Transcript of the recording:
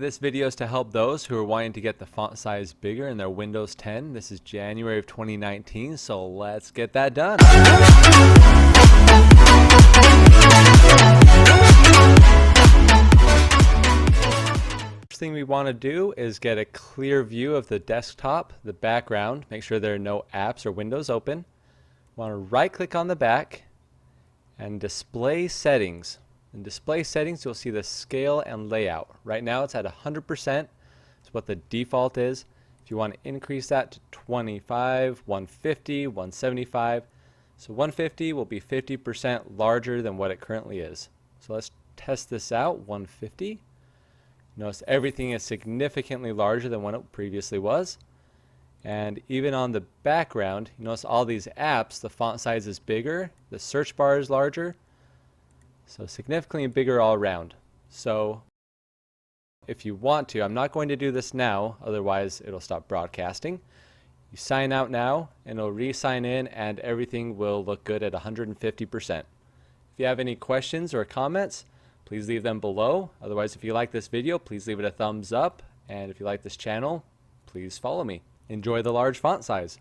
This video is to help those who are wanting to get the font size bigger in their Windows 10. This is January of 2019, so let's get that done. First thing we want to do is get a clear view of the desktop, the background. Make sure there are no apps or windows open. We want to right click on the back and display settings. In display settings, you'll see the scale and layout. Right now it's at 100%. It's what the default is. If you want to increase that to 25, 150, 175. So 150 will be 50% larger than what it currently is. So let's test this out. 150. Notice everything is significantly larger than what it previously was. And even on the background, you notice all these apps, the font size is bigger, the search bar is larger. So significantly bigger all around. So if you want to, I'm not going to do this now, otherwise it'll stop broadcasting. You sign out now and it'll re-sign in and everything will look good at 150%. If you have any questions or comments, please leave them below. Otherwise, if you like this video, please leave it a thumbs up. And if you like this channel, please follow me. Enjoy the large font size.